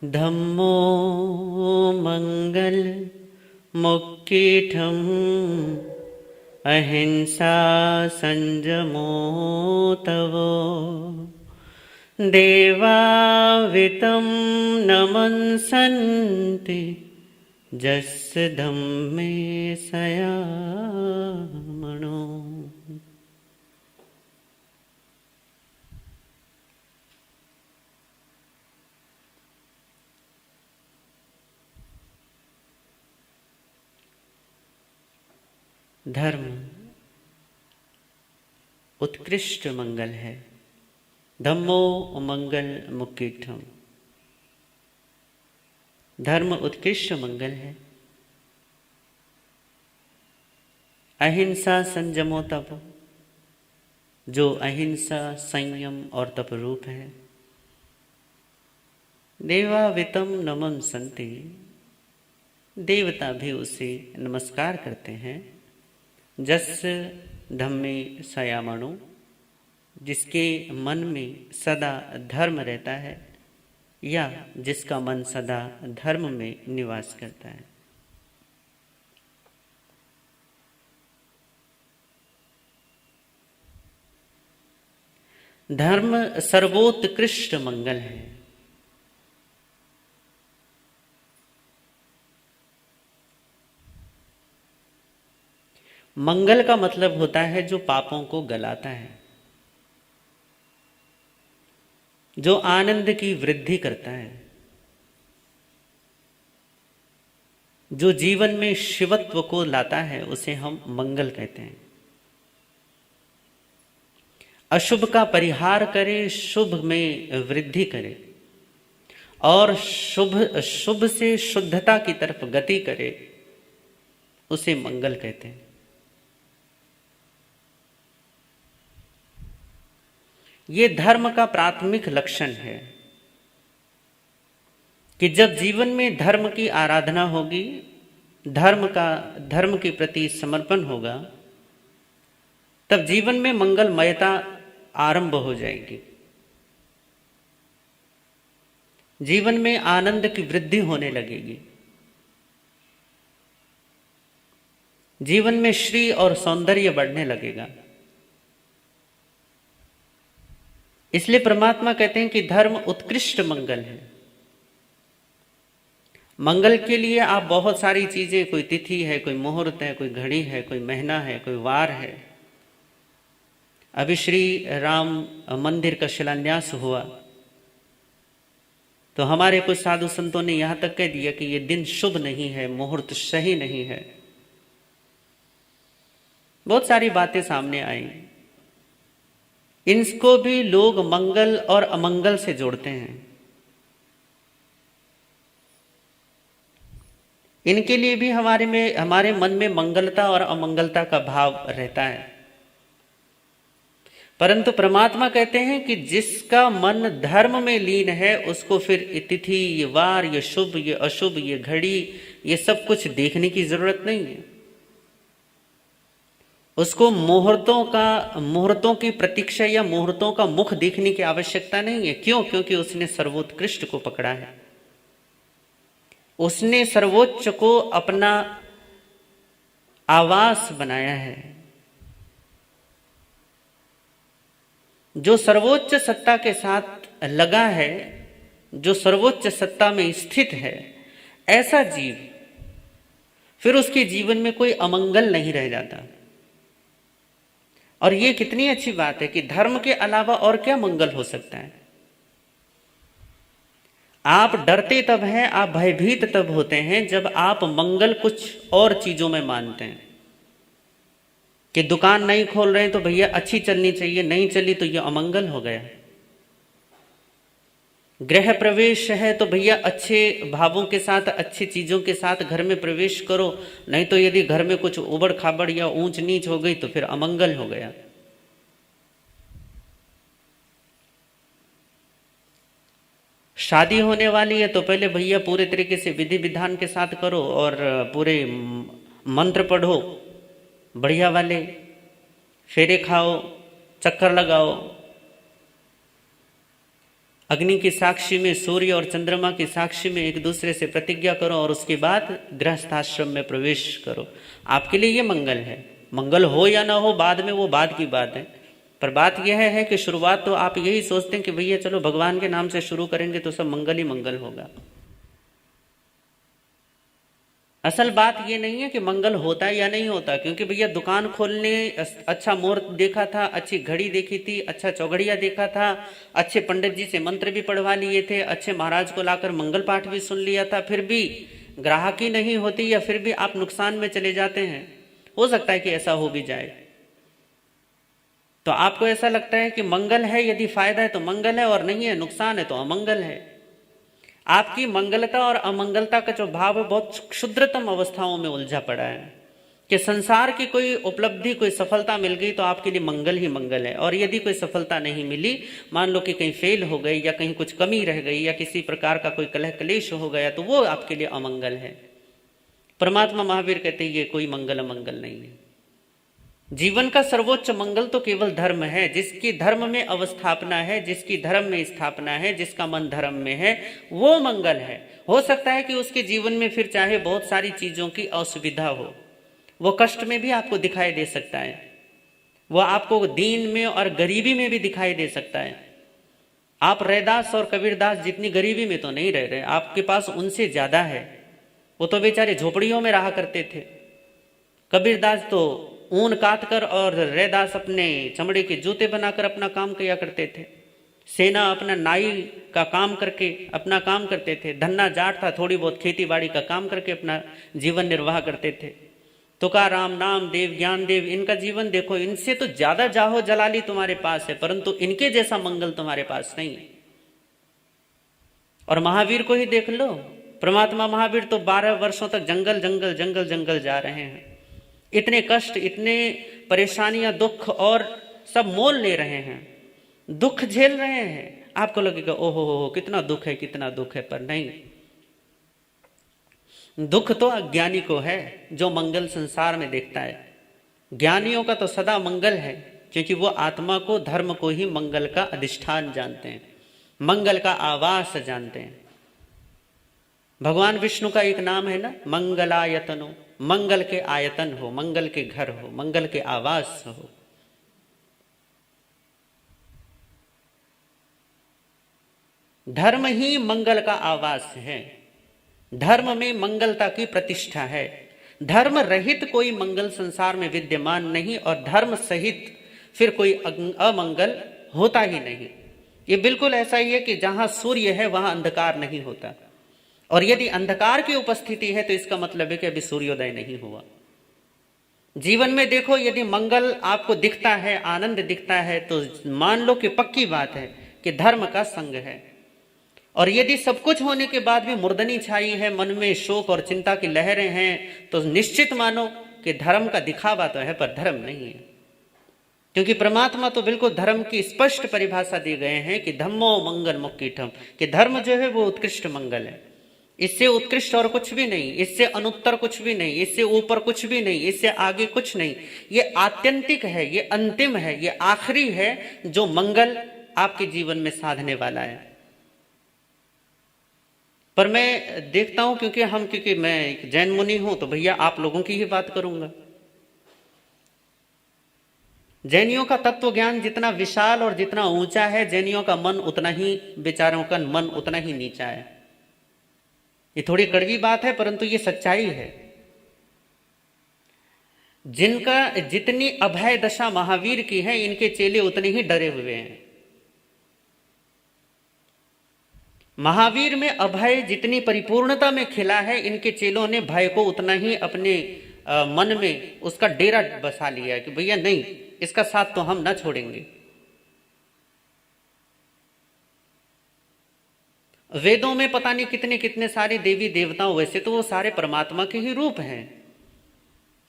धम्मो मंगल मुक्कीठम अहिंसा संयमो तवो देवावितं नमन्सन्ति जस्य धम्मे सयामणो। धर्म उत्कृष्ट मंगल है। धम्मो मंगल मुक्कीठम। धर्म उत्कृष्ट मंगल है। अहिंसा संयमो तप, जो अहिंसा संयम और तप रूप है। देवावितं नमन्सन्ति, देवता भी उसे नमस्कार करते हैं। जस्य धम्मे सयामणो, जिसके मन में सदा धर्म रहता है या जिसका मन सदा धर्म में निवास करता है। धर्म सर्वोत्कृष्ट मंगल है। मंगल का मतलब होता है जो पापों को गलाता है, जो आनंद की वृद्धि करता है, जो जीवन में शिवत्व को लाता है, उसे हम मंगल कहते हैं। अशुभ का परिहार करे, शुभ में वृद्धि करे और शुभ से शुद्धता की तरफ गति करे, उसे मंगल कहते हैं। ये धर्म का प्राथमिक लक्षण है कि जब जीवन में धर्म की आराधना होगी, धर्म के प्रति समर्पण होगा, तब जीवन में मंगलमयता आरंभ हो जाएगी। जीवन में आनंद की वृद्धि होने लगेगी। जीवन में श्री और सौंदर्य बढ़ने लगेगा। इसलिए परमात्मा कहते हैं कि धर्म उत्कृष्ट मंगल है। मंगल के लिए आप बहुत सारी चीजें, कोई तिथि है, कोई मुहूर्त है, कोई घड़ी है, कोई महीना है, कोई वार है। अभी श्री राम मंदिर का शिलान्यास हुआ तो हमारे कुछ साधु संतों ने यहां तक कह दिया कि ये दिन शुभ नहीं है, मुहूर्त सही नहीं है। बहुत सारी बातें सामने आई। इनको भी लोग मंगल और अमंगल से जोड़ते हैं। इनके लिए भी हमारे मन में मंगलता और अमंगलता का भाव रहता है। परंतु परमात्मा कहते हैं कि जिसका मन धर्म में लीन है, उसको फिर ये तिथि, ये वार, ये शुभ, ये अशुभ, ये घड़ी, ये सब कुछ देखने की जरूरत नहीं है। उसको मुहूर्तों की प्रतीक्षा या मुहूर्तों का मुख देखने की आवश्यकता नहीं है। क्यों? क्योंकि उसने सर्वोत्कृष्ट को पकड़ा है। उसने सर्वोच्च को अपना आवास बनाया है। जो सर्वोच्च सत्ता के साथ लगा है, जो सर्वोच्च सत्ता में स्थित है, ऐसा जीव फिर उसके जीवन में कोई अमंगल नहीं रह जाता। और ये कितनी अच्छी बात है कि धर्म के अलावा और क्या मंगल हो सकता है। आप डरते तब हैं, आप भयभीत तब होते हैं जब आप मंगल कुछ और चीजों में मानते हैं। कि दुकान नहीं खोल रहे हैं तो भैया अच्छी चलनी चाहिए, नहीं चली तो यह अमंगल हो गया। गृह प्रवेश है तो भैया अच्छे भावों के साथ, अच्छी चीजों के साथ घर में प्रवेश करो, नहीं तो यदि घर में कुछ उबड़ खाबड़ या ऊंच नीच हो गई तो फिर अमंगल हो गया। शादी होने वाली है तो पहले भैया पूरे तरीके से विधि विधान के साथ करो और पूरे मंत्र पढ़ो, बढ़िया वाले फेरे खाओ, चक्कर लगाओ। अग्नि की साक्षी में, सूर्य और चंद्रमा की साक्षी में एक दूसरे से प्रतिज्ञा करो और उसके बाद गृहस्थाश्रम में प्रवेश करो। आपके लिए ये मंगल है। मंगल हो या ना हो बाद में, वो बाद की बात है, पर बात यह है कि शुरुआत तो आप यही सोचते हैं कि भैया चलो भगवान के नाम से शुरू करेंगे तो सब मंगल ही मंगल होगा। असल बात ये नहीं है कि मंगल होता है या नहीं होता, क्योंकि भैया दुकान खोलने अच्छा मुहूर्त देखा था, अच्छी घड़ी देखी थी, अच्छा चौघड़िया देखा था, अच्छे पंडित जी से मंत्र भी पढ़वा लिए थे, अच्छे महाराज को लाकर मंगल पाठ भी सुन लिया था, फिर भी ग्राहकी नहीं होती या फिर भी आप नुकसान में चले जाते हैं। हो सकता है कि ऐसा हो भी जाए। तो आपको ऐसा लगता है कि मंगल है, यदि फायदा है तो मंगल है और नहीं है नुकसान है तो अमंगल है। आपकी मंगलता और अमंगलता का जो भाव है बहुत क्षुद्रतम अवस्थाओं में उलझा पड़ा है कि संसार की कोई उपलब्धि, कोई सफलता मिल गई तो आपके लिए मंगल ही मंगल है, और यदि कोई सफलता नहीं मिली, मान लो कि कहीं फेल हो गई या कहीं कुछ कमी रह गई या किसी प्रकार का कोई कलह क्लेश हो गया तो वो आपके लिए अमंगल है। परमात्मा महावीर कहते हैं ये कोई मंगल अमंगल नहीं है। जीवन का सर्वोच्च मंगल तो केवल धर्म है। जिसकी धर्म में अवस्थापना है, जिसकी धर्म में स्थापना है, जिसका मन धर्म में है, वो मंगल है। हो सकता है कि उसके जीवन में फिर चाहे बहुत सारी चीजों की असुविधा हो, वो कष्ट में भी आपको दिखाई दे सकता है, वो आपको दीन में और गरीबी में भी दिखाई दे सकता है। आप रैदास और कबीरदास जितनी गरीबी में तो नहीं रह रहे, आपके पास उनसे ज्यादा है। वो तो बेचारे झोपड़ियों में रहा करते थे। कबीरदास तो ऊन काट कर और रैदास अपने चमड़े के जूते बनाकर अपना काम किया करते थे। सेना अपना नाई का काम करके अपना काम करते थे। धन्ना जाट था, थोड़ी बहुत खेती बाड़ी का काम करके अपना जीवन निर्वाह करते थे। तुकाराम, नामदेव, ज्ञानदेव, इनका जीवन देखो, इनसे तो ज्यादा जाहो जलाली तुम्हारे पास है, परंतु इनके जैसा मंगल तुम्हारे पास नहीं है। और महावीर को ही देख लो, परमात्मा महावीर तो 12 वर्षों तक जंगल जंगल जंगल जंगल जा रहे हैं। इतने कष्ट, इतने परेशानियां, दुख और सब मोल ले रहे हैं, दुख झेल रहे हैं। आपको लगेगा ओहो हो कितना दुख है, कितना दुख है, पर नहीं, दुख तो अज्ञानी को है जो मंगल संसार में देखता है। ज्ञानियों का तो सदा मंगल है, क्योंकि वो आत्मा को, धर्म को ही मंगल का अधिष्ठान जानते हैं, मंगल का आवास जानते हैं। भगवान विष्णु का एक नाम है ना, मंगलायतनो, मंगल के आयतन हो, मंगल के घर हो, मंगल के आवास हो। धर्म ही मंगल का आवास है, धर्म में मंगलता की प्रतिष्ठा है। धर्म रहित कोई मंगल संसार में विद्यमान नहीं, और धर्म सहित फिर कोई अमंगल होता ही नहीं। ये बिल्कुल ऐसा ही है कि जहां सूर्य है वहां अंधकार नहीं होता, और यदि अंधकार की उपस्थिति है तो इसका मतलब है कि अभी सूर्योदय नहीं हुआ। जीवन में देखो, यदि मंगल आपको दिखता है, आनंद दिखता है, तो मान लो कि पक्की बात है कि धर्म का संग है। और यदि सब कुछ होने के बाद भी मुर्दनी छाई है, मन में शोक और चिंता की लहरें हैं, तो निश्चित मानो कि धर्म का दिखावा तो है पर धर्म नहीं है। क्योंकि परमात्मा तो बिल्कुल धर्म की स्पष्ट परिभाषा दी गए हैं कि धम्मो मंगल मुक्कीठम, कि धर्म जो है वो उत्कृष्ट मंगल है। इससे उत्कृष्ट और कुछ भी नहीं, इससे अनुत्तर कुछ भी नहीं, इससे ऊपर कुछ भी नहीं, इससे आगे कुछ नहीं। ये आत्यंतिक है, ये अंतिम है, ये आखिरी है जो मंगल आपके जीवन में साधने वाला है। पर मैं देखता हूं, क्योंकि मैं एक जैन मुनि हूं, तो भैया आप लोगों की ही बात करूंगा। जैनियों का तत्व ज्ञान जितना विशाल और जितना ऊंचा है, जैनियों का मन उतना ही, बेचारों का मन उतना ही नीचा है। ये थोड़ी कड़वी बात है, परंतु ये सच्चाई है। जिनका जितनी अभय दशा महावीर की है, इनके चेले उतने ही डरे हुए हैं। महावीर में अभय जितनी परिपूर्णता में खिला है, इनके चेलों ने भय को उतना ही अपने मन में उसका डेरा बसा लिया है कि भैया नहीं, इसका साथ तो हम ना छोड़ेंगे। वेदों में पता नहीं कितने कितने सारे देवी देवताओं, वैसे तो वो सारे परमात्मा के ही रूप हैं,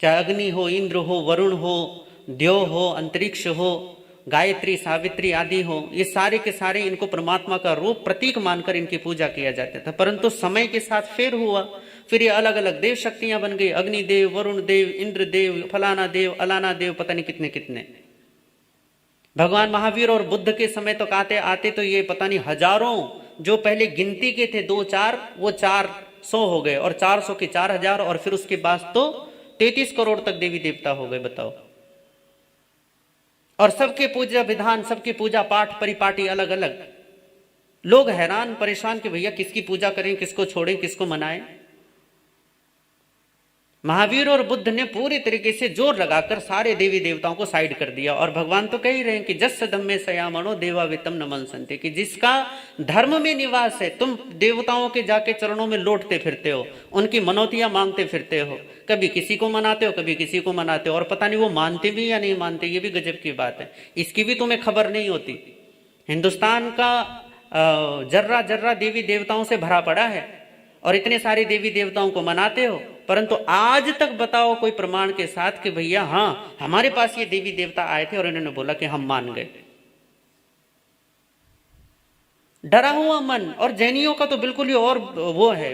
चाहे अग्नि हो, इंद्र हो, वरुण हो, द्यो हो, अंतरिक्ष हो, गायत्री, सावित्री आदि हो, ये सारे के सारे इनको परमात्मा का रूप, प्रतीक मानकर इनकी पूजा किया जाता था। परंतु समय के साथ फेर हुआ, फिर ये अलग अलग देव शक्तियां बन गई, अग्निदेव, वरुण देव, इंद्र देव, फलाना देव, अलाना देव, पता नहीं कितने कितने। भगवान महावीर और बुद्ध के समय तक आते आते तो ये पता नहीं हजारों, जो पहले गिनती के थे 2-4, वो 400 हो गए, और 400 के 4000, और फिर उसके बाद तो 33 करोड़ तक देवी देवता हो गए, बताओ। और सबके पूजा विधान, सबके पूजा पाठ परिपाटी अलग अलग। लोग हैरान परेशान कि भैया किसकी पूजा करें, किसको छोड़ें, किसको मनाएं। महावीर और बुद्ध ने पूरी तरीके से जोर लगाकर सारे देवी देवताओं को साइड कर दिया। और भगवान तो कह ही रहे हैं कि जस धम्मे सयामणो देवावितम नमनसन्ते, कि जिसका धर्म में निवास है, तुम देवताओं के जाके चरणों में लौटते फिरते हो, उनकी मनौतियां मांगते फिरते हो, कभी किसी को मनाते हो, कभी किसी को मनाते हो, और पता नहीं वो मानते भी या नहीं मानते, ये भी गजब की बात है, इसकी भी तुम्हें खबर नहीं होती। हिंदुस्तान का जर्रा जर्रा देवी देवताओं से भरा पड़ा है, और इतने सारे देवी देवताओं को मनाते हो, परंतु आज तक बताओ कोई प्रमाण के साथ कि भैया हाँ हमारे पास ये देवी देवता आए थे और इन्होंने बोला कि हम मान गए। डरा हुआ मन। और जैनियों का तो बिल्कुल ही और वो है,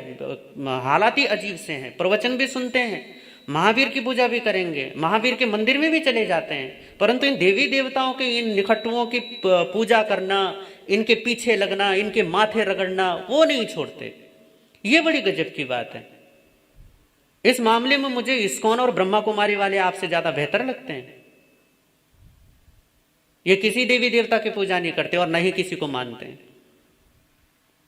हालात ही अजीब से हैं। प्रवचन भी सुनते हैं, महावीर की पूजा भी करेंगे, महावीर के मंदिर में भी चले जाते हैं, परंतु इन देवी देवताओं के, इन निखट्टुओं की पूजा करना, इनके पीछे लगना, इनके माथे रगड़ना, वो नहीं छोड़ते। ये बड़ी गजब की बात है। इस मामले में मुझे इस्कॉन और ब्रह्मा कुमारी वाले आपसे ज्यादा बेहतर लगते हैं। ये किसी देवी देवता की पूजा नहीं करते और न ही किसी को मानते हैं।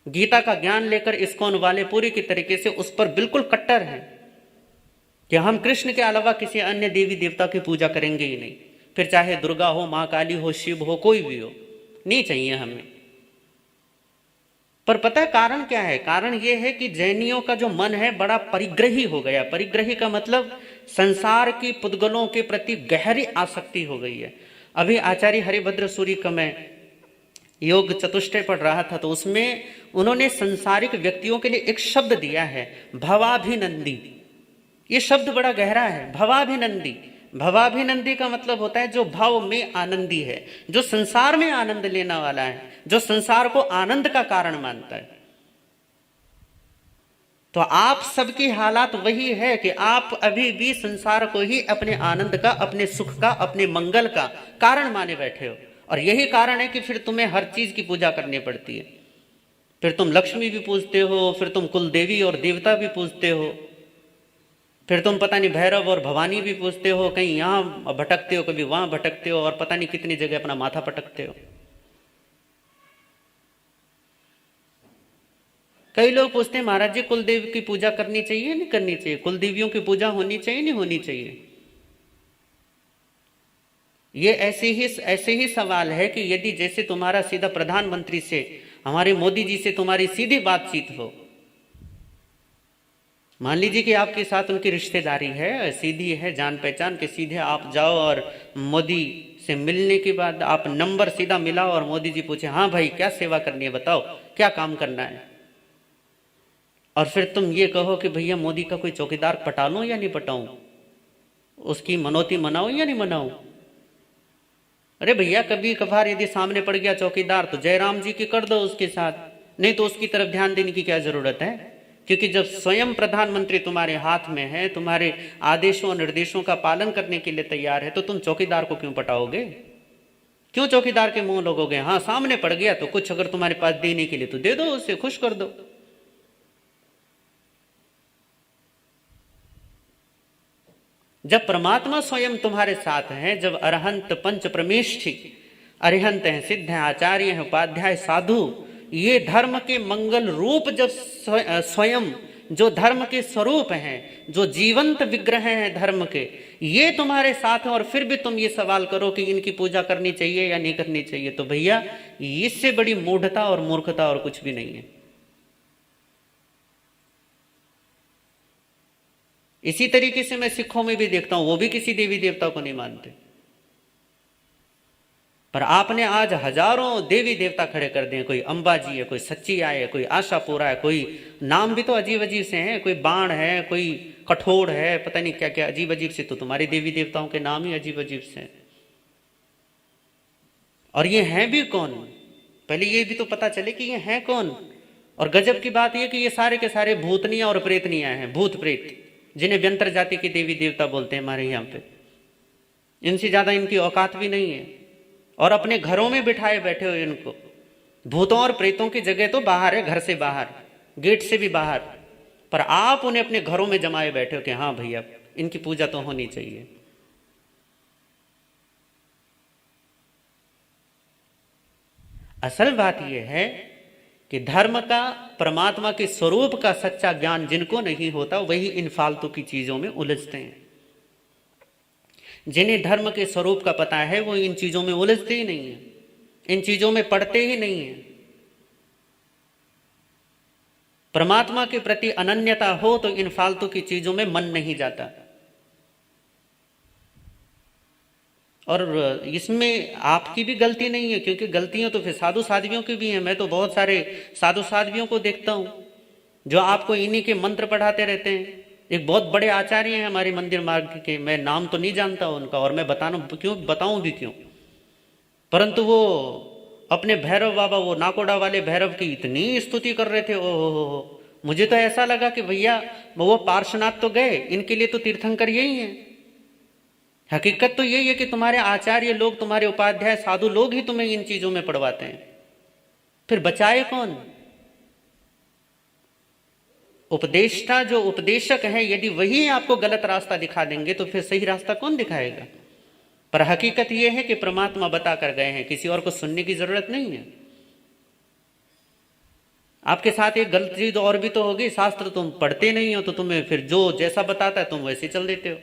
गीता का ज्ञान लेकर इस्कॉन वाले पूरी की तरीके से उस पर बिल्कुल कट्टर हैं कि हम कृष्ण के अलावा किसी अन्य देवी देवता की पूजा करेंगे ही नहीं, फिर चाहे दुर्गा हो, मां काली हो, शिव हो, कोई भी हो, नहीं चाहिए हमें। पर पता है कारण क्या है? कारण यह है कि जैनियों का जो मन है बड़ा परिग्रही हो गया। परिग्रही का मतलब संसार की पुद्गलों के प्रति गहरी आसक्ति हो गई है। अभी आचार्य हरिभद्र सूरी का मैं योग चतुष्टय पढ़ रहा था, तो उसमें उन्होंने संसारिक व्यक्तियों के लिए एक शब्द दिया है, भवाभिनंदी। ये शब्द बड़ा गहरा है, भवाभिनंदी। भवाभिनंदी का मतलब होता है जो भाव में आनंदी है, जो संसार में आनंद लेने वाला है, जो संसार को आनंद का कारण मानता है। तो आप सबकी हालात वही है कि आप अभी भी संसार को ही अपने आनंद का, अपने सुख का, अपने मंगल का कारण माने बैठे हो। और यही कारण है कि फिर तुम्हें हर चीज की पूजा करनी पड़ती है। फिर तुम लक्ष्मी भी पूजते हो, फिर तुम कुल देवी और देवता भी पूजते हो, फिर तुम पता नहीं भैरव और भवानी भी पूजते हो, कहीं यहां भटकते हो, कभी वहां भटकते हो, और पता नहीं कितनी जगह अपना माथा पटकते हो। कई लोग पूछते हैं महाराज जी कुलदेव की पूजा करनी चाहिए नहीं करनी चाहिए, कुलदेवियों की पूजा होनी चाहिए नहीं होनी चाहिए। ये ऐसे ही सवाल है कि यदि जैसे तुम्हारा सीधा प्रधानमंत्री से, हमारे मोदी जी से तुम्हारी सीधी बातचीत हो, मान लीजिए कि आपके साथ उनकी रिश्तेदारी है, सीधी है, जान पहचान के, सीधे आप जाओ और मोदी से मिलने के बाद आप नंबर सीधा मिलाओ और मोदी जी पूछे हाँ भाई क्या सेवा करनी है, बताओ क्या काम करना है, और फिर तुम ये कहो कि भैया मोदी का कोई चौकीदार पटा लूं या नहीं पटाऊं, उसकी मनौती मनाऊं या नहीं मनाऊं। अरे भैया कभी कभार यदि सामने पड़ गया चौकीदार तो जयराम जी की कर दो उसके साथ, नहीं तो उसकी तरफ ध्यान देने की क्या जरूरत है। क्योंकि जब स्वयं प्रधानमंत्री तुम्हारे हाथ में है, तुम्हारे आदेशों और निर्देशों का पालन करने के लिए तैयार है, तो तुम चौकीदार को क्यों पटाओगे, क्यों चौकीदार के मुंह लगोगे। हाँ सामने पड़ गया तो कुछ अगर तुम्हारे पास देने के लिए तो दे दो, उसे खुश कर दो। जब परमात्मा स्वयं तुम्हारे साथ है, जब अरहंत पंच प्रमेष्ठी अरिहंत हैं, सिद्ध हैं, आचार्य हैं, उपाध्याय, साधु, ये धर्म के मंगल रूप जब स्वयं जो धर्म के स्वरूप हैं, जो जीवंत विग्रह हैं धर्म के, ये तुम्हारे साथ हैं, और फिर भी तुम ये सवाल करो कि इनकी पूजा करनी चाहिए या नहीं करनी चाहिए, तो भैया इससे बड़ी मूढ़ता और मूर्खता और कुछ भी नहीं है। इसी तरीके से मैं सिखों में भी देखता हूं, वो भी किसी देवी देवता को नहीं मानते, पर आपने आज हजारों देवी देवता खड़े कर दिए। कोई अंबा जी है, कोई सच्ची आय है, कोई आशापुरा है, कोई नाम भी तो अजीब अजीब से हैं, कोई बाण है, कोई कठोर है, पता नहीं क्या क्या अजीब अजीब से। तो तुम्हारी देवी देवताओं के नाम ही अजीब अजीब से हैं। और ये हैं भी कौन, पहले ये भी तो पता चले कि ये हैं कौन। और गजब की बात यह कि ये सारे के सारे भूतनियां और प्रेतनियां हैं, भूत प्रेत, जिन्हें व्यंतर जाति के देवी देवता बोलते हैं हमारे यहाँ पे। इनसे ज्यादा इनकी औकात भी नहीं है। और अपने घरों में बिठाए बैठे हो इनको। भूतों और प्रेतों की जगह तो बाहर है, घर से बाहर, गेट से भी बाहर, पर आप उन्हें अपने घरों में जमाए बैठे हो कि हाँ भैया इनकी पूजा तो होनी चाहिए। असल बात यह है कि धर्म का, परमात्मा के स्वरूप का सच्चा ज्ञान जिनको नहीं होता वही इन फालतू की चीजों में उलझते हैं। जिन्हें धर्म के स्वरूप का पता है वो इन चीजों में उलझते ही नहीं है, इन चीजों में पड़ते ही नहीं है। परमात्मा के प्रति अनन्यता हो तो इन फालतू की चीजों में मन नहीं जाता। और इसमें आपकी भी गलती नहीं है, क्योंकि गलतियां तो फिर साधु साध्वियों की भी हैं। मैं तो बहुत सारे साधु साध्वियों को देखता हूं जो आपको इन्हीं के मंत्र पढ़ाते रहते हैं। एक बहुत बड़े आचार्य हैं हमारे मंदिर मार्ग के, मैं नाम तो नहीं जानता उनका और मैं बताऊं भी क्यों, परंतु वो अपने भैरव बाबा, वो नाकोड़ा वाले भैरव की इतनी स्तुति कर रहे थे, ओहो, मुझे तो ऐसा लगा कि भैया वो पार्श्वनाथ तो गए, इनके लिए तो तीर्थंकर यही है। हकीकत तो यही है कि तुम्हारे आचार्य लोग, तुम्हारे उपाध्याय साधु लोग ही तुम्हें इन चीजों में पढ़वाते हैं। फिर बचाए कौन? उपदेष्टा जो उपदेशक है, यदि वही आपको गलत रास्ता दिखा देंगे तो फिर सही रास्ता कौन दिखाएगा? पर हकीकत यह है कि परमात्मा बता कर गए हैं, किसी और को सुनने की जरूरत नहीं है। आपके साथ एक गलत चीज और भी तो होगी, शास्त्र तुम पढ़ते नहीं हो तो तुम्हें फिर जो जैसा बताता है तुम वैसे चल देते हो।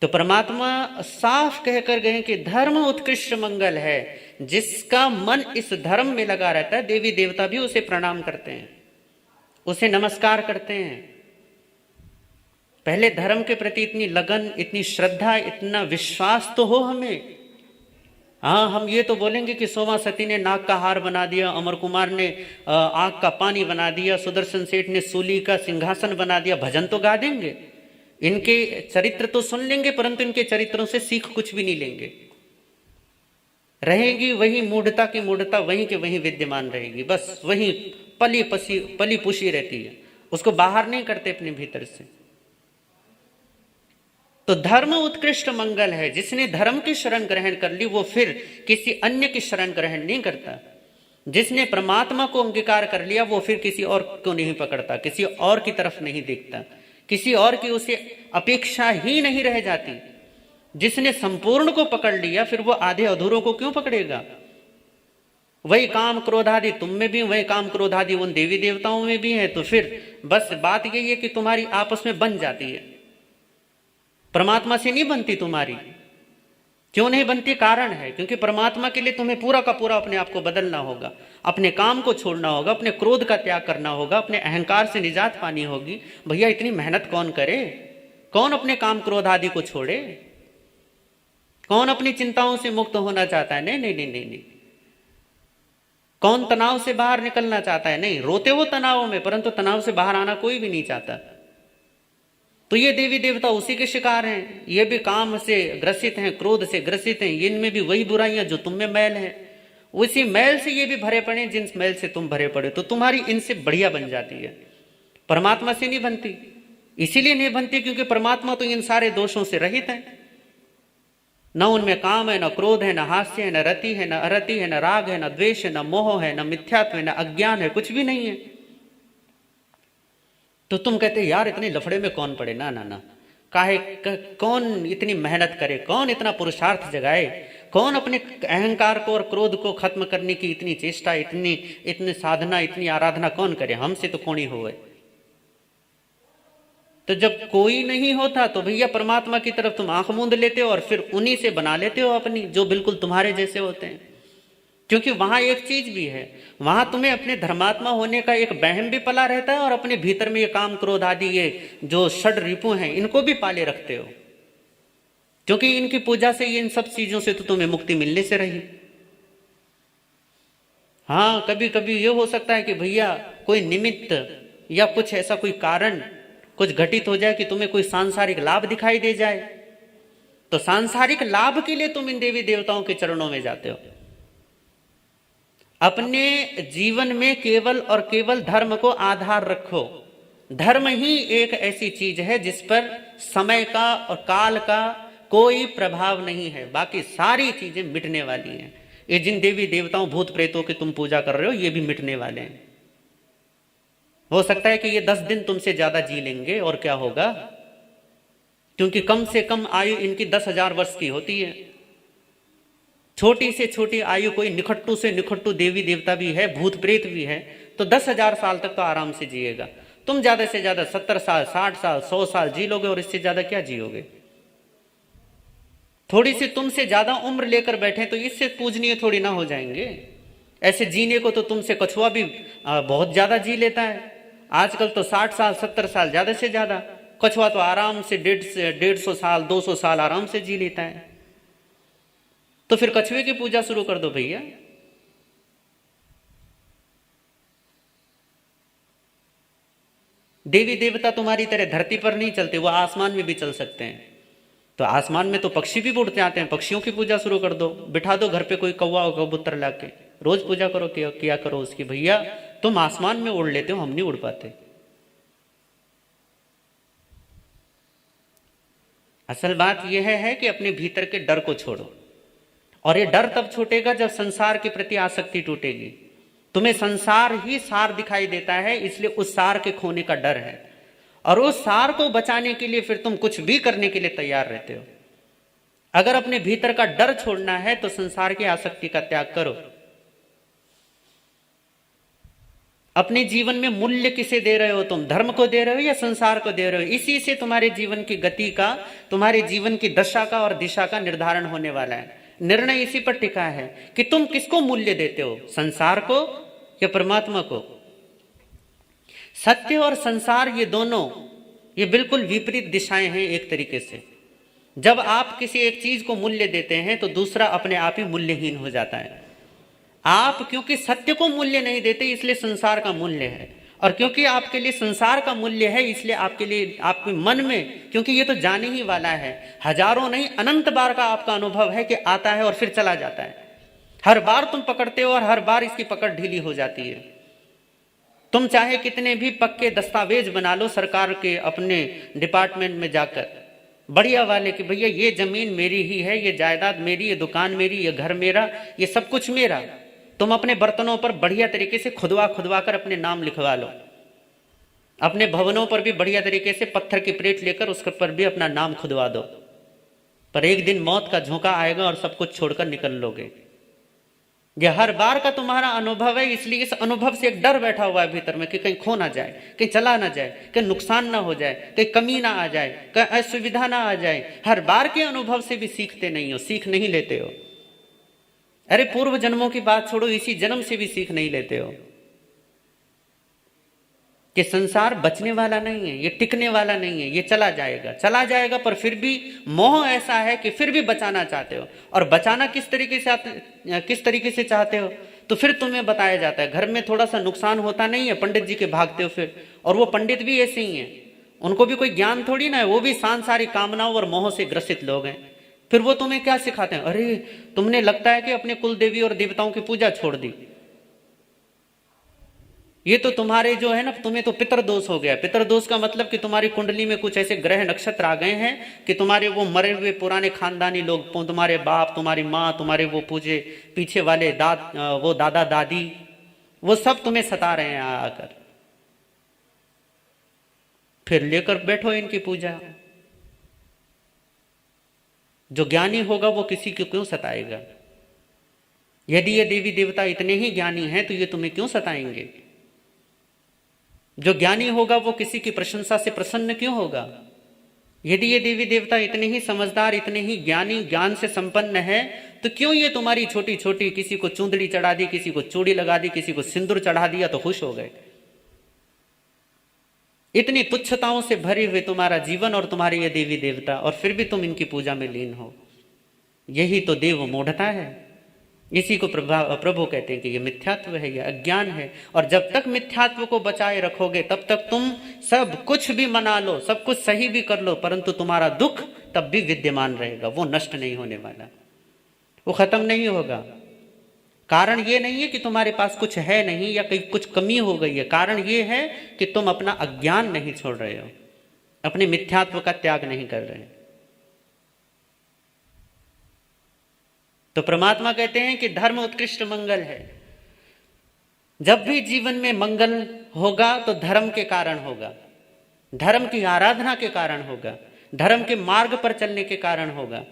तो परमात्मा साफ कहकर गए कि धर्म उत्कृष्ट मंगल है, जिसका मन इस धर्म में लगा रहता है देवी देवता भी उसे प्रणाम करते हैं, उसे नमस्कार करते हैं। पहले धर्म के प्रति इतनी लगन, इतनी श्रद्धा, इतना विश्वास तो हो हमें। हाँ, हम ये तो बोलेंगे कि सोमा सती ने नाक का हार बना दिया, अमर कुमार ने आंख का पानी बना दिया, सुदर्शन सेठ ने सूली का सिंहासन बना दिया, भजन तो गा देंगे, इनके चरित्र तो सुन लेंगे, परंतु इनके चरित्रों से सीख कुछ भी नहीं लेंगे। रहेगी वही मूढ़ता की मूढ़ता, वहीं के वहीं विद्यमान रहेगी, बस वही पली पुशी रहती है, उसको बाहर नहीं करते अपने भीतर से। तो धर्म उत्कृष्ट मंगल है, जिसने धर्म की शरण ग्रहण कर ली वो फिर किसी अन्य की शरण ग्रहण नहीं करता। जिसने परमात्मा को अंगीकार कर लिया वो फिर किसी और को नहीं पकड़ता, किसी और की तरफ नहीं देखता, किसी और की उसे अपेक्षा ही नहीं रह जाती। जिसने संपूर्ण को पकड़ लिया फिर वो आधे अधूरों को क्यों पकड़ेगा? वही काम क्रोध आदि तुम में भी, वही काम क्रोध आदि उन देवी देवताओं में भी है। तो फिर बस बात यही है कि तुम्हारी आपस में बन जाती है, परमात्मा से नहीं बनती तुम्हारी। क्यों नहीं बनती? कारण है, क्योंकि परमात्मा के लिए तुम्हें पूरा का पूरा अपने आप को बदलना होगा, अपने काम को छोड़ना होगा, अपने क्रोध का त्याग करना होगा, अपने अहंकार से निजात पानी होगी। भैया इतनी मेहनत कौन करे? कौन अपने काम क्रोध आदि को छोड़े? कौन अपनी चिंताओं से मुक्त होना चाहता है? नहीं नहीं नहीं नहीं नहीं। कौन तनाव से बाहर निकलना चाहता है? नहीं, रोते वो तनाव में, परंतु तनाव से बाहर आना कोई भी नहीं चाहता। तो ये देवी देवता उसी के शिकार हैं, ये भी काम से ग्रसित हैं, क्रोध से ग्रसित हैं, इनमें भी वही बुराइयां जो तुम में मैल है, उसी मैल से ये भी भरे पड़े जिन मैल से तुम भरे पड़े। तो तुम्हारी इनसे बढ़िया बन जाती है, परमात्मा से नहीं बनती। इसीलिए नहीं बनती क्योंकि परमात्मा तो इन सारे दोषों से रहित है। न उनमें काम है, न क्रोध है, न हास्य है, न रति है, न अरति है, न राग है, न द्वेष है, न मोह है, न मिथ्यात्व है, न अज्ञान है, कुछ भी नहीं है। तो तुम कहते यार इतने लफड़े में कौन पड़े? ना ना ना, कौन इतनी मेहनत करे, कौन इतना पुरुषार्थ जगाए, कौन अपने अहंकार को और क्रोध को खत्म करने की इतनी चेष्टा, इतनी साधना, इतनी आराधना कौन करे? हमसे तो कौन ही होवे। तो जब कोई नहीं होता तो भैया परमात्मा की तरफ तुम आंख मूंद लेते हो और फिर उन्हीं से बना लेते हो अपनी, जो बिल्कुल तुम्हारे जैसे होते हैं। क्योंकि वहां एक चीज भी है, वहां तुम्हें अपने धर्मात्मा होने का एक वहम भी पला रहता है और अपने भीतर में ये काम क्रोध आदि ये जो षड रिपु हैं इनको भी पाले रखते हो, क्योंकि इनकी पूजा से, इन सब चीजों से तो तुम्हें मुक्ति मिलने से रही। हाँ, कभी कभी ये हो सकता है कि भैया कोई निमित्त या कुछ ऐसा कोई कारण कुछ घटित हो जाए कि तुम्हें कोई सांसारिक लाभ दिखाई दे जाए, तो सांसारिक लाभ के लिए तुम इन देवी देवताओं के चरणों में जाते हो। अपने जीवन में केवल और केवल धर्म को आधार रखो। धर्म ही एक ऐसी चीज है जिस पर समय का और काल का कोई प्रभाव नहीं है, बाकी सारी चीजें मिटने वाली हैं। ये जिन देवी देवताओं भूत प्रेतों की तुम पूजा कर रहे हो, ये भी मिटने वाले हैं। हो सकता है कि ये 10 दिन तुमसे ज्यादा जी लेंगे, और क्या होगा, क्योंकि कम से कम आयु इनकी 10,000 वर्ष की होती है। छोटी से छोटी आयु कोई निखट्टू से निखट्टू देवी देवता भी है, भूत प्रेत भी है, तो 10,000 साल तक तो आराम से जिएगा। तुम ज्यादा से ज्यादा 70 साल, 60 साल, 100 साल जी लोगे, और इससे ज्यादा क्या जियोगे। थोड़ी सी तुमसे ज्यादा उम्र लेकर बैठे तो इससे पूजनीय थोड़ी ना हो जाएंगे। ऐसे जीने को तो तुमसे कछुआ भी बहुत ज्यादा जी लेता है। आजकल तो 60 साल 70 साल ज्यादा से ज्यादा, कछुआ तो आराम से 150 साल 200 साल आराम से जी लेता है। तो फिर कछुए की पूजा शुरू कर दो भैया। देवी देवता तुम्हारी तरह धरती पर नहीं चलते, वो आसमान में भी चल सकते हैं। तो आसमान में तो पक्षी भी उड़ते आते हैं, पक्षियों की पूजा शुरू कर दो, बिठा दो घर पे कोई कौवा और कबूतर लाके, रोज पूजा करो, किया करो उसकी। भैया तुम आसमान में उड़ लेते हो, हम नहीं उड़ पाते। असल बात यह है कि अपने भीतर के डर को छोड़ो, और ये डर तब छूटेगा जब संसार के प्रति आसक्ति टूटेगी। तुम्हें संसार ही सार दिखाई देता है, इसलिए उस सार के खोने का डर है, और उस सार को बचाने के लिए फिर तुम कुछ भी करने के लिए तैयार रहते हो। अगर अपने भीतर का डर छोड़ना है तो संसार की आसक्ति का त्याग करो। अपने जीवन में मूल्य किसे दे रहे हो तुम, धर्म को दे रहे हो या संसार को दे रहे हो? इसी से तुम्हारे जीवन की गति का, तुम्हारे जीवन की दशा का और दिशा का निर्धारण होने वाला है। निर्णय इसी पर टिका है कि तुम किसको मूल्य देते हो, संसार को या परमात्मा को। सत्य और संसार ये दोनों, ये बिल्कुल विपरीत दिशाएं हैं एक तरीके से। जब आप किसी एक चीज को मूल्य देते हैं तो दूसरा अपने आप ही मूल्यहीन हो जाता है। आप क्योंकि सत्य को मूल्य नहीं देते इसलिए संसार का मूल्य है, और क्योंकि आपके लिए संसार का मूल्य है इसलिए आपके लिए, आपके मन में, क्योंकि ये तो जाने ही वाला है, हजारों नहीं अनंत बार का आपका अनुभव है कि आता है और फिर चला जाता है। हर बार तुम पकड़ते हो और हर बार इसकी पकड़ ढीली हो जाती है। तुम चाहे कितने भी पक्के दस्तावेज बना लो सरकार के अपने डिपार्टमेंट में जाकर, बढ़िया वाले, कि भैया ये जमीन मेरी ही है, ये जायदाद मेरी, ये दुकान मेरी, ये घर मेरा, ये सब कुछ मेरा। तुम अपने बर्तनों पर बढ़िया तरीके से खुदवा कर अपने नाम लिखवा लो, अपने भवनों पर भी बढ़िया तरीके से पत्थर की प्लेट लेकर उस पर भी अपना नाम खुदवा दो, पर एक दिन मौत का झोंका आएगा और सब कुछ छोड़कर निकल लोगे। यह हर बार का तुम्हारा अनुभव है, इसलिए इस अनुभव से एक डर बैठा हुआ है भीतर में कि कहीं खो ना जाए, कहीं चला ना जाए, कहीं नुकसान ना हो जाए, कहीं कमी ना आ जाए, कहीं असुविधा ना आ जाए। हर बार के अनुभव से भी सीखते नहीं हो, सीख नहीं लेते हो। अरे पूर्व जन्मों की बात छोड़ो, इसी जन्म से भी सीख नहीं लेते हो कि संसार बचने वाला नहीं है, ये टिकने वाला नहीं है, ये चला जाएगा, पर फिर भी मोह ऐसा है कि फिर भी बचाना चाहते हो। और बचाना किस तरीके से चाहते हो, तो फिर तुम्हें बताया जाता है। घर में थोड़ा सा नुकसान होता नहीं है, पंडित जी के भागते हो फिर, और वो पंडित भी ऐसे ही हैं, उनको भी कोई ज्ञान थोड़ी ना है, वो भी सांसारिक कामनाओं और मोह से ग्रसित लोग हैं। फिर वो तुम्हें क्या सिखाते हैं, अरे तुमने लगता है कि अपने कुल देवी और देवताओं की पूजा छोड़ दी, ये तो तुम्हारे जो है ना, तुम्हें तो पितरदोष हो गया। पितरदोष का मतलब कि तुम्हारी कुंडली में कुछ ऐसे ग्रह नक्षत्र आ गए हैं कि तुम्हारे वो मरे हुए पुराने खानदानी लोग, तुम्हारे बाप, तुम्हारी माँ, तुम्हारे वो पूजे पीछे वाले वो दादा दादी, वो सब तुम्हें सता रहे हैं आकर। फिर लेकर बैठो इनकी पूजा। जो ज्ञानी होगा वो किसी को क्यों सताएगा? यदि ये देवी देवता इतने ही ज्ञानी हैं तो ये तुम्हें क्यों सताएंगे? जो ज्ञानी होगा वो किसी की प्रशंसा से प्रसन्न क्यों होगा? यदि ये देवी देवता इतने ही समझदार, इतने ही ज्ञानी, ज्ञान से संपन्न है, तो क्यों ये तुम्हारी छोटी छोटी, किसी को चूंदड़ी चढ़ा दी, किसी को चूड़ी लगा दी, किसी को सिंदूर चढ़ा दिया तो खुश हो गए? इतनी तुच्छताओं से भरे हुए तुम्हारा जीवन और तुम्हारे ये देवी देवता, और फिर भी तुम इनकी पूजा में लीन हो। यही तो देव मूढ़ता है। इसी को प्रभु कहते हैं कि ये मिथ्यात्व है, ये अज्ञान है। और जब तक मिथ्यात्व को बचाए रखोगे तब तक तुम सब कुछ भी मना लो, सब कुछ सही भी कर लो, परंतु तुम्हारा दुख तब भी विद्यमान रहेगा, वो नष्ट नहीं होने वाला, वो खत्म नहीं होगा। कारण ये नहीं है कि तुम्हारे पास कुछ है नहीं या कहीं कुछ कमी हो गई है, कारण ये है कि तुम अपना अज्ञान नहीं छोड़ रहे हो, अपने मिथ्यात्व का त्याग नहीं कर रहे। तो परमात्मा कहते हैं कि धर्म उत्कृष्ट मंगल है। जब भी जीवन में मंगल होगा तो धर्म के कारण होगा, धर्म की आराधना के कारण होगा, धर्म के मार्ग पर चलने के कारण होगा।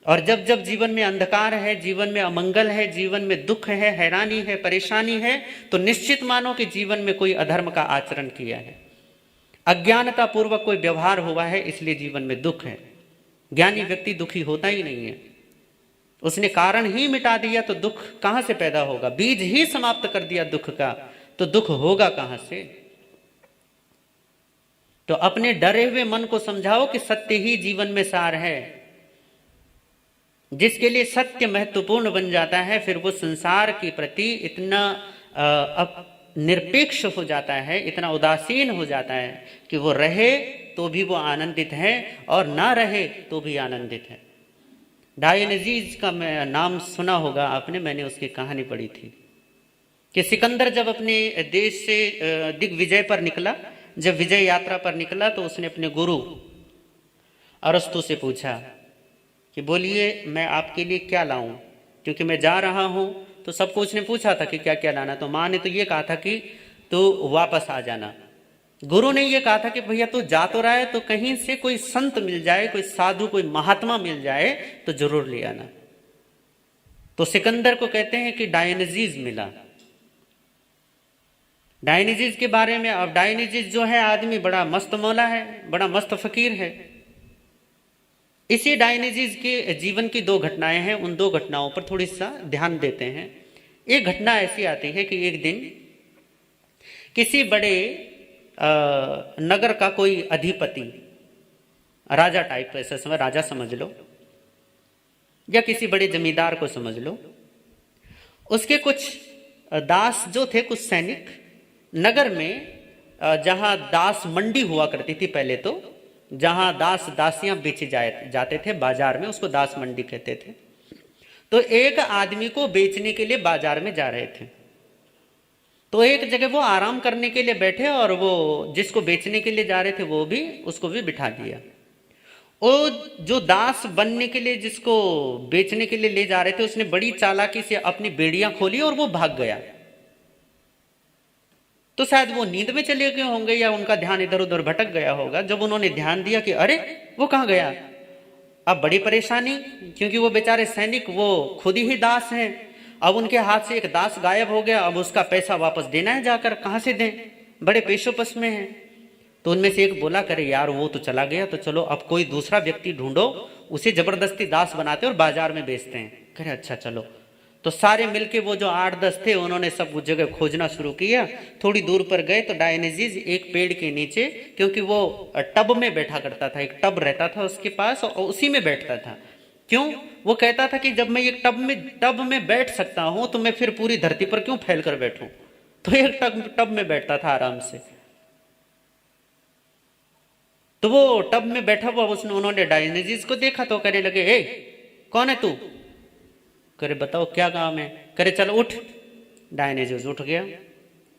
और जब जब जीवन में अंधकार है, जीवन में अमंगल है, जीवन में दुख है, हैरानी है, परेशानी है, तो निश्चित मानो कि जीवन में कोई अधर्म का आचरण किया है, अज्ञानता पूर्वक कोई व्यवहार हुआ है, इसलिए जीवन में दुख है। ज्ञानी व्यक्ति दुखी होता ही नहीं है, उसने कारण ही मिटा दिया तो दुख कहां से पैदा होगा? बीज ही समाप्त कर दिया दुख का, तो दुख होगा कहां से? तो अपने डरे हुए मन को समझाओ कि सत्य ही जीवन में सार है। जिसके लिए सत्य महत्वपूर्ण बन जाता है, फिर वो संसार के प्रति इतना निरपेक्ष हो जाता है, इतना उदासीन हो जाता है कि वो रहे तो भी वो आनंदित है और ना रहे तो भी आनंदित है। डायोनिसीस का नाम सुना होगा आपने, मैंने उसकी कहानी पढ़ी थी कि सिकंदर जब अपने देश से दिग्विजय पर निकला, जब विजय यात्रा पर निकला, तो उसने अपने गुरु अरस्तु से पूछा कि बोलिए मैं आपके लिए क्या लाऊं, क्योंकि मैं जा रहा हूं। तो सबको उसने पूछा था कि क्या क्या लाना, तो माँ ने तो ये कहा था कि तो वापस आ जाना। गुरु ने ये कहा था कि भैया तू जा तो रहा है, तो कहीं से कोई संत मिल जाए, कोई साधु, कोई महात्मा मिल जाए तो जरूर ले आना। तो सिकंदर को कहते हैं कि डायोनिसीस मिला। डायोनिसीस के बारे में, अब डायोनिसीस जो है आदमी बड़ा मस्त मौला है, बड़ा मस्त फकीर है। इसी डायोनिसीस के जीवन की दो घटनाएं हैं, उन दो घटनाओं पर थोड़ी सा ध्यान देते हैं। एक घटना ऐसी आती है कि एक दिन किसी बड़े नगर का कोई अधिपति, राजा टाइप, ऐसा समझ, राजा समझ लो या किसी बड़े जमींदार को समझ लो, उसके कुछ दास जो थे, कुछ सैनिक, नगर में जहां दास मंडी हुआ करती थी पहले, तो जहां दास दासियां बेचे जाते थे बाजार में, उसको दास मंडी कहते थे। तो एक आदमी को बेचने के लिए बाजार में जा रहे थे, तो एक जगह वो आराम करने के लिए बैठे और वो जिसको बेचने के लिए जा रहे थे वो भी, उसको भी बिठा दिया। वो जो दास बनने के लिए, जिसको बेचने के लिए ले जा रहे थे, उसने बड़ी चालाकी से अपनी बेड़ियां खोली और वो भाग गया। तो शायद वो नींद में चले गए होंगे या उनका ध्यान इधर उधर भटक गया होगा। जब उन्होंने ध्यान दिया कि अरे वो कहाँ गया, अब बड़ी परेशानी, क्योंकि वो बेचारे सैनिक वो खुद ही दास हैं। अब उनके हाथ से एक दास गायब हो गया, अब उसका पैसा वापस देना है, जाकर कहां से दें, बड़े पेशोपस में हैं। तो उनमें से एक बोला, करे यार वो तो चला गया, तो चलो अब कोई दूसरा व्यक्ति ढूंढो, उसे जबरदस्ती दास बनाते और बाजार में बेचते हैं। करे अच्छा चलो। तो सारे मिलके वो जो 8-10 थे, उन्होंने सब उस जगह खोजना शुरू किया। थोड़ी दूर पर गए तो डायोनिसीस एक पेड़ के नीचे, क्योंकि वो टब में बैठा करता था, एक टब रहता था उसके पास और उसी में बैठता था। क्यों? वो कहता था कि जब मैं एक टब में बैठ सकता हूं तो मैं फिर पूरी धरती पर क्यों फैल कर बैठूं। तो एक टब में बैठता था आराम से। तो वो टब में बैठा हुआ उन्होंने डायोनिसीस को देखा तो कहने लगे, ए कौन है तू? करे बताओ क्या काम है? करे चल उठ। डायोनिसीस उठ गया।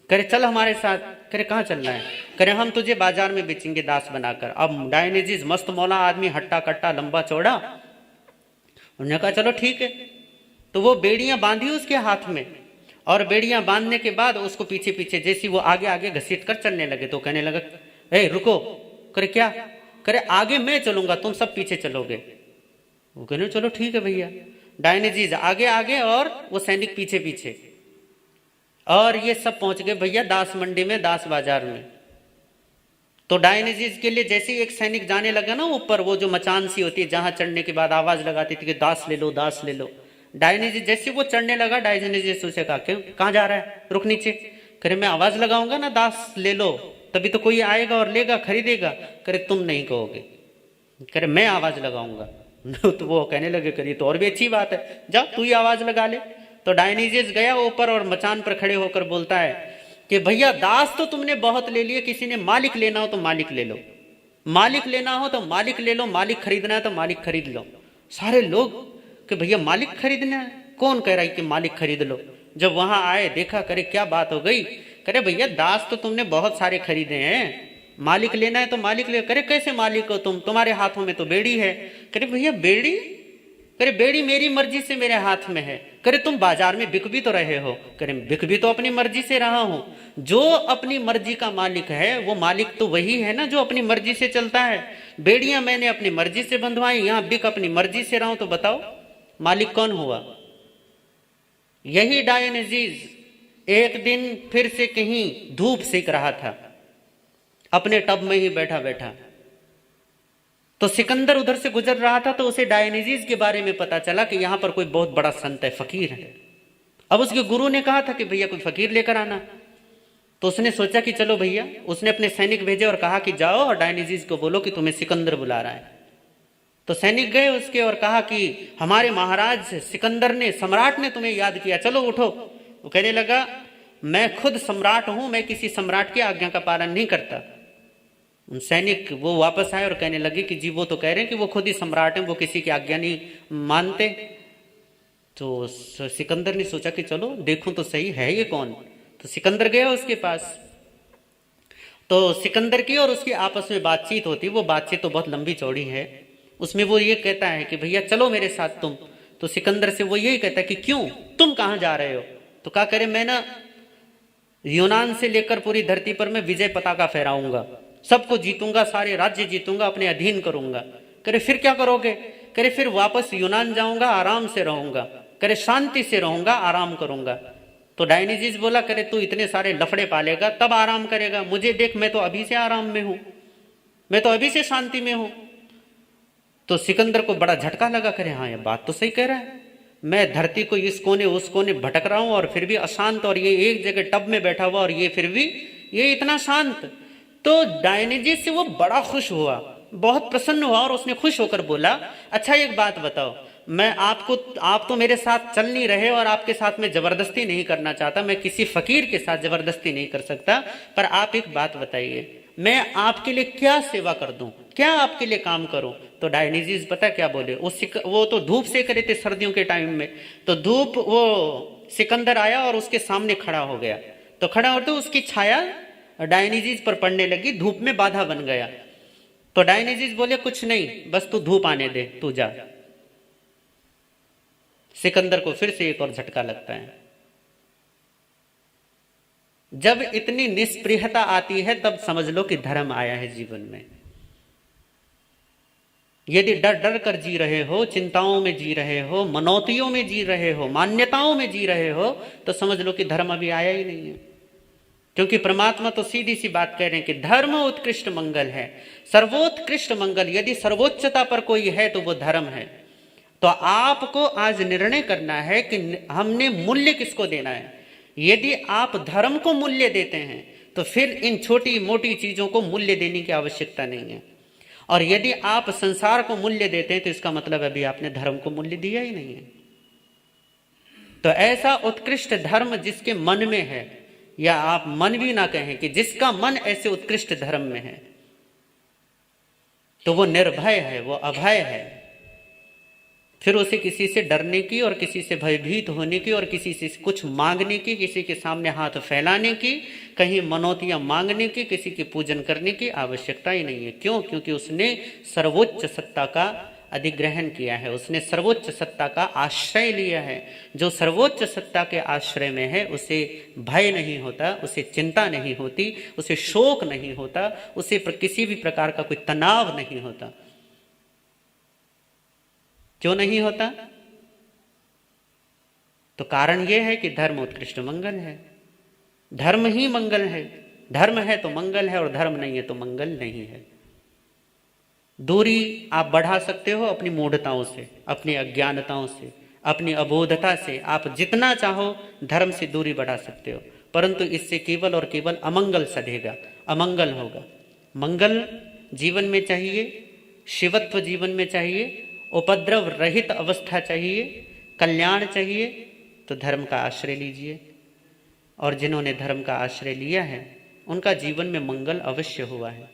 करे चल हमारे साथ। करे कहाँ चलना है? करे हम तुझे बाजार में बेचेंगे दास बनाकर। अब डायोनिसीस मस्त मौला आदमी, हट्टा कट्टा, लंबा चौड़ा, उन्होंने कहा चलो ठीक है। तो वो बेड़ियां बांधी उसके हाथ में, और बेड़ियां बांधने के बाद उसको पीछे पीछे, जैसी वो आगे आगे घसीट कर चलने लगे, तो कहने लगा, ए रुको। करे क्या? करे आगे मैं चलूंगा, तुम सब पीछे चलोगे। वो कहने चलो ठीक है भैया। डायोनिसीस आगे आगे और वो सैनिक पीछे पीछे, और ये सब पहुंच गए भैया दास मंडी में, दास बाजार में। तो डायोनिसीस के लिए जैसे ही एक सैनिक जाने लगा ना ऊपर, वो जो मचान सी होती है जहां चढ़ने के बाद आवाज लगाती थी कि दास ले लो, दास ले लो। डायोनिसीस जैसे वो चढ़ने लगा, डायोनिसीस उसे कहा, क्यों कहाँ जा रहा है, रुक नीचे। करे मैं आवाज लगाऊंगा ना दास ले लो, तभी तो कोई आएगा और लेगा, खरीदेगा। करे तुम नहीं कहोगे। करे मैं आवाज लगाऊंगा। तो वो कहने लगे, करिए तो और भी अच्छी बात है, जा तू ही आवाज लगा ले। तो डायोनिसीस गया ऊपर और मचान पर खड़े होकर बोलता है कि भैया दास तो तुमने बहुत ले लिए, किसी ने मालिक लेना हो तो मालिक ले लो, मालिक लेना हो तो मालिक ले लो, मालिक खरीदना है तो मालिक खरीद लो। सारे लोग कि भैया मालिक खरीदना है, कौन कह रहा है कि मालिक खरीद लो। जब वहां आए देखा, करे क्या बात हो गई। करे भैया दास तो तुमने बहुत सारे खरीदे हैं, मालिक लेना है तो मालिक ले। करे कैसे मालिक हो तुम, तुम्हारे हाथों में तो बेड़ी है। करे भैया बेड़ी, करे बेड़ी मेरी मर्जी से मेरे हाथ में है। करे तुम बाजार में बिक भी तो रहे हो। करे बिक भी तो अपनी मर्जी से रहा हूं। जो अपनी मर्जी का मालिक है वो मालिक तो वही है ना जो अपनी मर्जी से चलता है। बेड़ियां मैंने अपनी मर्जी से बंधवाई, यहां बिक अपनी मर्जी से रहा हूं, तो बताओ मालिक कौन हुआ? यही डायोनिसीस एक दिन फिर से कहीं धूप सेक रहा था अपने टब में ही बैठा बैठा। तो सिकंदर उधर से गुजर रहा था, तो उसे डायोनिसीस के बारे में पता चला कि यहां पर कोई बहुत बड़ा संत है, फकीर है। अब उसके गुरु ने कहा था कि भैया कोई फकीर लेकर आना। तो उसने सोचा कि चलो भैया, उसने अपने सैनिक भेजे और कहा कि जाओ और डायोनिसीस को बोलो कि तुम्हें सिकंदर बुला रहा है। तो सैनिक गए उसके और कहा कि हमारे महाराज सिकंदर ने, सम्राट ने तुम्हें याद किया, चलो उठो। वो कहने लगा मैं खुद सम्राट हूं, मैं किसी सम्राट की आज्ञा का पालन नहीं करता। सैनिक वो वापस आए और कहने लगे कि जी वो तो कह रहे हैं कि वो खुद ही सम्राट हैं, वो किसी की आज्ञा नहीं मानते। तो सिकंदर ने सोचा कि चलो देखूं तो सही है ये कौन। तो सिकंदर गया उसके पास। तो सिकंदर की और उसकी आपस में बातचीत होती, वो बातचीत तो बहुत लंबी चौड़ी है। उसमें वो ये कहता है कि भैया चलो मेरे साथ तुम। तो सिकंदर से वो यही कहता है कि क्यों, तुम कहां जा रहे हो? तो क्या करे, मैं ना यूनान से लेकर पूरी धरती पर मैं विजय पताका फहराऊंगा, सबको जीतूंगा, सारे राज्य जीतूंगा, अपने अधीन करूंगा। करे फिर क्या करोगे? करे फिर वापस यूनान जाऊंगा, आराम से रहूंगा। करे शांति से रहूंगा, आराम करूंगा। तो डायोनिसीस बोला करे तू इतने सारे लफड़े पालेगा तब आराम करेगा, मुझे देख मैं तो अभी से आराम में हूं, मैं तो अभी से शांति में हूं। तो सिकंदर को बड़ा झटका लगा, करे हाँ ये बात तो सही कह रहा है, मैं धरती को इस कोने उस कोने भटक रहा हूं और फिर भी अशांत, और ये एक जगह टब में बैठा हुआ और ये फिर भी ये इतना शांत। तो डायोनिसीस से वो बड़ा खुश हुआ, बहुत प्रसन्न हुआ और उसने खुश होकर बोला अच्छा एक बात बताओ, मैं आप तो मेरे साथ चल नहीं रहे और आपके साथ मैं जबरदस्ती नहीं करना चाहता, मैं किसी फकीर के साथ जबरदस्ती नहीं कर सकता, पर आप एक बात बताइए मैं आपके लिए क्या सेवा कर दूं, क्या आपके लिए काम करूं? तो डायोनिसीस पता क्या बोले, वो तो धूप सेक रहे थे सर्दियों के टाइम में। तो धूप, वो सिकंदर आया और उसके सामने खड़ा हो गया। तो खड़ा होते उसकी छाया डायोनिसीस पर पड़ने लगी, धूप में बाधा बन गया। तो डायोनिसीस बोले कुछ नहीं, बस तू धूप आने दे, तू जा। सिकंदर को फिर से एक और झटका लगता है। जब इतनी निष्प्रियता आती है तब समझ लो कि धर्म आया है जीवन में। यदि डर डर कर जी रहे हो, चिंताओं में जी रहे हो, मनौतियों में जी रहे हो, मान्यताओं में जी रहे हो, तो समझ लो कि धर्म अभी आया ही नहीं है। क्योंकि परमात्मा तो सीधी सी बात कह रहे हैं कि धर्म उत्कृष्ट मंगल है, सर्वोत्कृष्ट मंगल। यदि सर्वोच्चता पर कोई है तो वो धर्म है। तो आपको आज निर्णय करना है कि हमने मूल्य किसको देना है। यदि आप धर्म को मूल्य देते हैं तो फिर इन छोटी मोटी चीजों को मूल्य देने की आवश्यकता नहीं है। और यदि आप संसार को मूल्य देते हैं तो इसका मतलब अभी आपने धर्म को मूल्य दिया ही नहीं है। तो ऐसा उत्कृष्ट धर्म जिसके मन में है, या आप मन भी ना कहें कि जिसका मन ऐसे उत्कृष्ट धर्म में है, तो वो निर्भय है, वो अभय है। फिर उसे किसी से डरने की और किसी से भयभीत होने की और किसी से कुछ मांगने की, किसी के सामने हाथ फैलाने की, कहीं मनौतियां मांगने की, किसी की पूजन करने की आवश्यकता ही नहीं है। क्यों? क्योंकि उसने सर्वोच्च सत्ता का अधिग्रहण किया है, उसने सर्वोच्च सत्ता का आश्रय लिया है। जो सर्वोच्च सत्ता के आश्रय में है उसे भय नहीं होता, उसे चिंता नहीं होती, उसे शोक नहीं होता, उसे किसी भी प्रकार का कोई तनाव नहीं होता। क्यों नहीं होता? तो कारण यह है कि धर्म उत्कृष्ट मंगल है, धर्म ही मंगल है। धर्म है तो मंगल है और धर्म नहीं है तो मंगल नहीं है। दूरी आप बढ़ा सकते हो अपनी मूढ़ताओं से, अपनी अज्ञानताओं से, अपनी अबोधता से। आप जितना चाहो धर्म से दूरी बढ़ा सकते हो, परंतु इससे केवल और केवल अमंगल सधेगा, अमंगल होगा। मंगल जीवन में चाहिए, शिवत्व जीवन में चाहिए, उपद्रव रहित अवस्था चाहिए, कल्याण चाहिए, तो धर्म का आश्रय लीजिए। और जिन्होंने धर्म का आश्रय लिया है उनका जीवन में मंगल अवश्य हुआ है।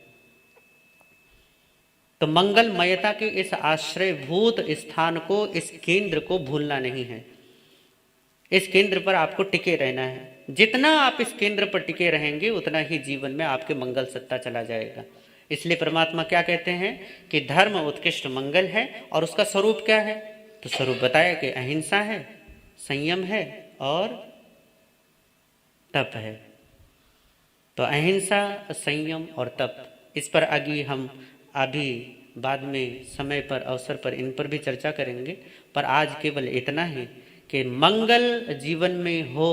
तो मंगलमयता के इस आश्रयभूत स्थान को, इस केंद्र को भूलना नहीं है। इस केंद्र पर आपको टिके रहना है। जितना आप इस केंद्र पर टिके रहेंगे उतना ही जीवन में आपके मंगल सत्ता चला जाएगा। इसलिए परमात्मा क्या कहते हैं कि धर्म उत्कृष्ट मंगल है। और उसका स्वरूप क्या है? तो स्वरूप बताया कि अहिंसा है, संयम है और तप है। तो अहिंसा, संयम और तप, इस पर आगे हम अभी बाद में समय पर, अवसर पर इन पर भी चर्चा करेंगे। पर आज केवल इतना ही कि मंगल जीवन में हो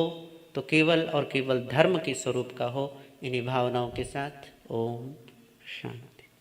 तो केवल और केवल धर्म के स्वरूप का हो। इन्हीं भावनाओं के साथ ओम शांति।